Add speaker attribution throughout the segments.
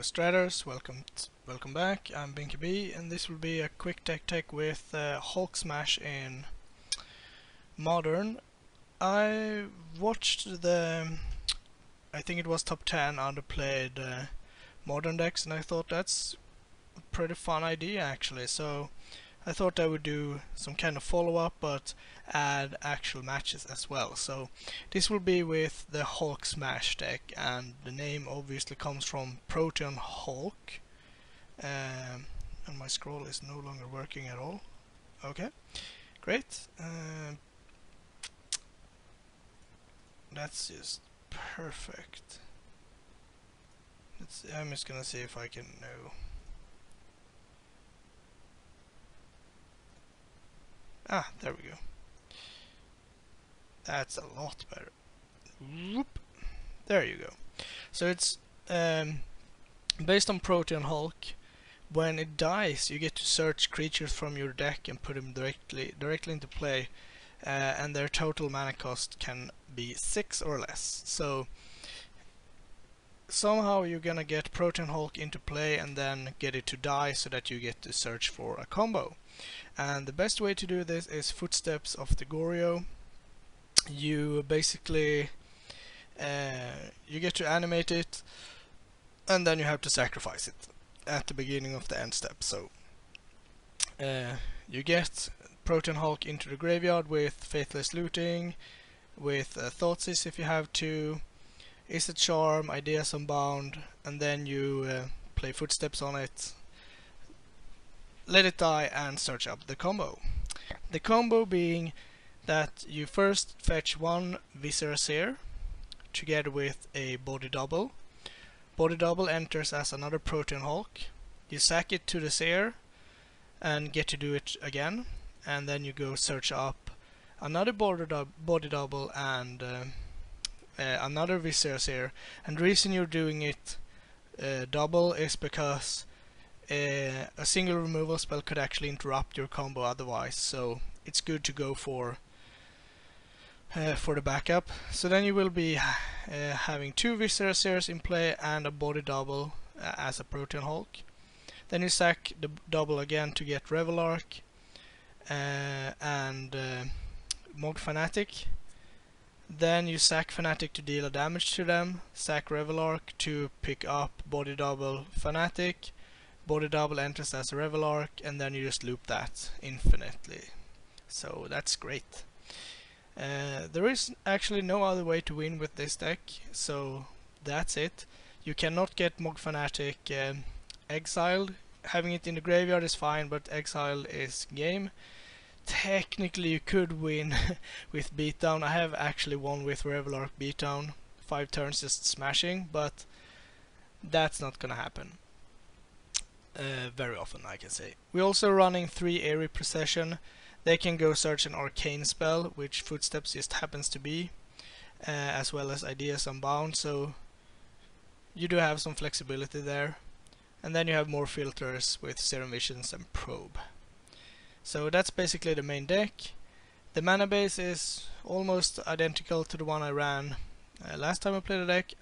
Speaker 1: Stratters, welcome back. I'm Binkabi, and this will be a quick tech with Hulk Smash in Modern. I watched I think it was top 10 underplayed Modern decks, and I thought that's a pretty fun idea actually. So I thought I would do some kind of follow-up, but add actual matches as well. So this will be with the Hulk Smash deck, and the name obviously comes from Protean Hulk. And my scroll is no longer working at all. Okay, great. That's just perfect. I'm just gonna see if I can know. Ah, there we go. That's a lot better. Whoop. There you go. So it's based on Protean Hulk. When it dies, you get to search creatures from your deck and put them directly into play, and their total mana cost can be 6 or less. So somehow you're gonna get Protean Hulk into play and then get it to die so that you get to search for a combo. And the best way to do this is Footsteps of the Goryo. You basically you get to animate it, and then you have to sacrifice it at the beginning of the end step. So you get Protean Hulk into the graveyard with Faithless Looting, with Thoughtseize if you have to, Is a Charm, Ideas Unbound, and then you play Footsteps on it, let it die, and search up the combo. The combo being that you first fetch one Viscera Seer together with a Body Double. Body Double enters as another Protean Hulk. You sack it to the Seer and get to do it again, and then you go search up another Body Double and another Viscera Seer. And the reason you're doing it double is because a single removal spell could actually interrupt your combo otherwise, so it's good to go for the backup. So then you will be having two Viscera Seers in play and a Body Double as a Protean Hulk. Then you sack the double again to get Revelark and Mog Fanatic. Then you sack Fanatic to deal a damage to them, sack Revelark to pick up Body Double Fanatic. Body Double enters as a Revelark, and then you just loop that infinitely. So that's great. There is actually no other way to win with this deck, so that's it. You cannot get Mog Fanatic exiled. Having it in the graveyard is fine, but exile is game. Technically you could win with beatdown. I have actually won with Revelark beatdown, 5 turns just smashing, but that's not gonna happen very often, I can say. We're also running 3 Airy Procession. They can go search an arcane spell, which Footsteps just happens to be, as well as Ideas Unbound, so you do have some flexibility there. And then you have more filters with Serum Visions and Probe. So that's basically the main deck. The mana base is almost identical to the one I ran last time I played the deck,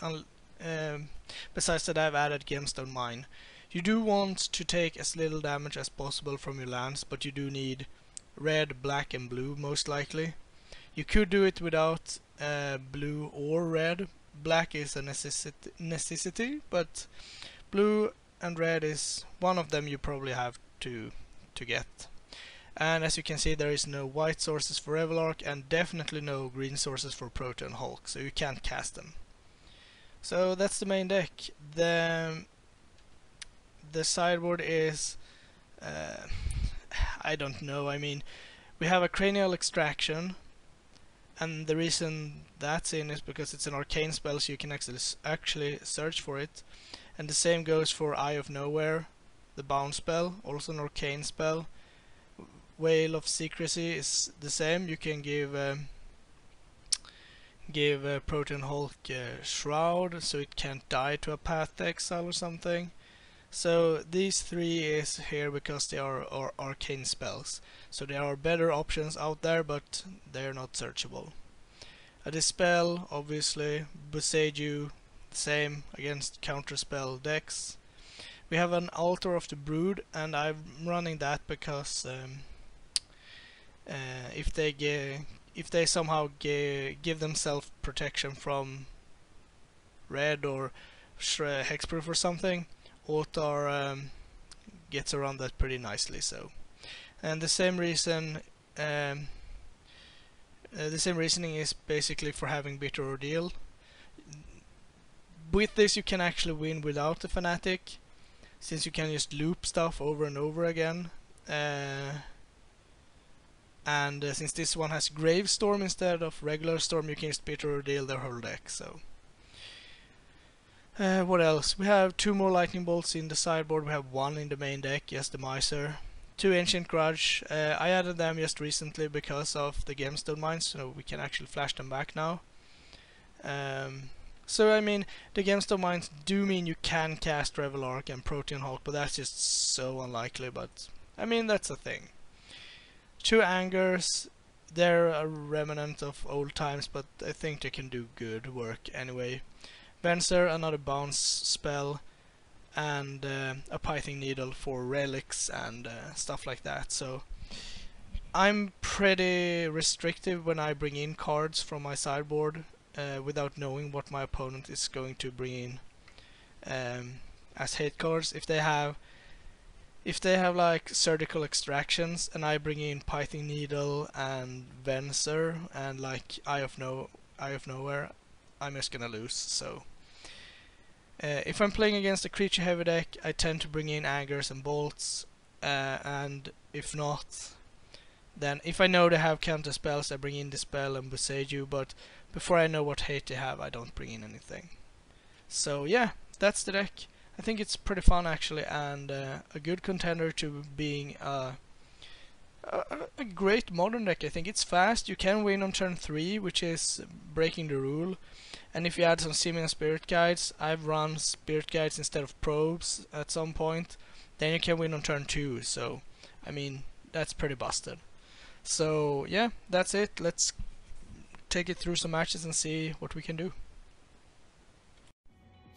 Speaker 1: besides that I've added Gemstone Mine. You do want to take as little damage as possible from your lands, but you do need red, black and blue most likely. You could do it without blue or red. Black is a necessity, but blue and red is one of them you probably have to get. And as you can see, there is no white sources for Revelark and definitely no green sources for Protean Hulk, so you can't cast them. So that's the main deck. The sideboard is I don't know, I mean, we have a Cranial Extraction, and the reason that's in is because it's an arcane spell, so you can actually search for it. And the same goes for Eye of Nowhere, the bounce spell, also an arcane spell. Veil of Secrecy is the same. You can give Protean Hulk Shroud, so it can't die to a Path to Exile or something. So these 3 is here because they are arcane spells. So there are better options out there, but they're not searchable. A Dispel, obviously. Boseiju, same against counterspell decks. We have an Altar of the Brood, and I'm running that because if they somehow give themselves protection from red or hexproof or something, Altar gets around that pretty nicely. So, and the same reason. The same reasoning is basically for having Bitter Ordeal. With this you can actually win without the Fanatic, since you can just loop stuff over and over again. And since this one has Gravestorm instead of regular Storm, you can just Bitter Ordeal their whole deck. So, what else? We have 2 more Lightning Bolts in the sideboard. We have 1 in the main deck, yes, the Miser. 2 Ancient Grudge. I added them just recently because of the Gemstone Mines, so we can actually flash them back now. So I mean, the Gemstone Mines do mean you can cast Revelark and Protean Hulk, but that's just so unlikely. But I mean, that's a thing. 2 Angers. They're a remnant of old times, but I think they can do good work anyway. Venser, another bounce spell, and a Pithing Needle for relics and stuff like that. So I'm pretty restrictive when I bring in cards from my sideboard without knowing what my opponent is going to bring in as hate cards. If they have like Surgical Extractions and I bring in Pithing Needle and Venser and like Eye of Nowhere, I'm just gonna lose. So if I'm playing against a creature heavy deck, I tend to bring in Angers and Bolts, and if not, then if I know they have counter spells, I bring in Dispel and Boseiju, but before I know what hate they have, I don't bring in anything. So yeah, that's the deck. I think it's pretty fun actually, and a good contender to being a great modern deck. I think it's fast, you can win on turn 3, which is breaking the rule. And if you add some Simian Spirit Guides, I've run Spirit Guides instead of Probes at some point, then you can win on turn 2, so I mean, that's pretty busted. So yeah, that's it. Let's take it through some matches and see what we can do.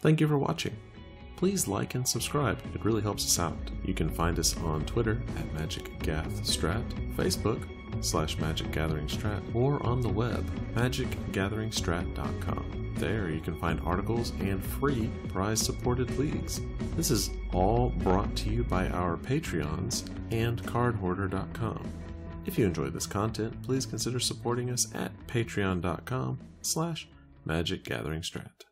Speaker 2: Thank you for watching. Please like and subscribe, it really helps us out. You can find us on Twitter at MagicGathStrat, Facebook /MagicGatheringStrat, or on the web, magicgatheringstrat.com. There you can find articles and free prize-supported leagues. This is all brought to you by our Patreons and cardhoarder.com. If you enjoyed this content, please consider supporting us at patreon.com/magicgatheringstrat.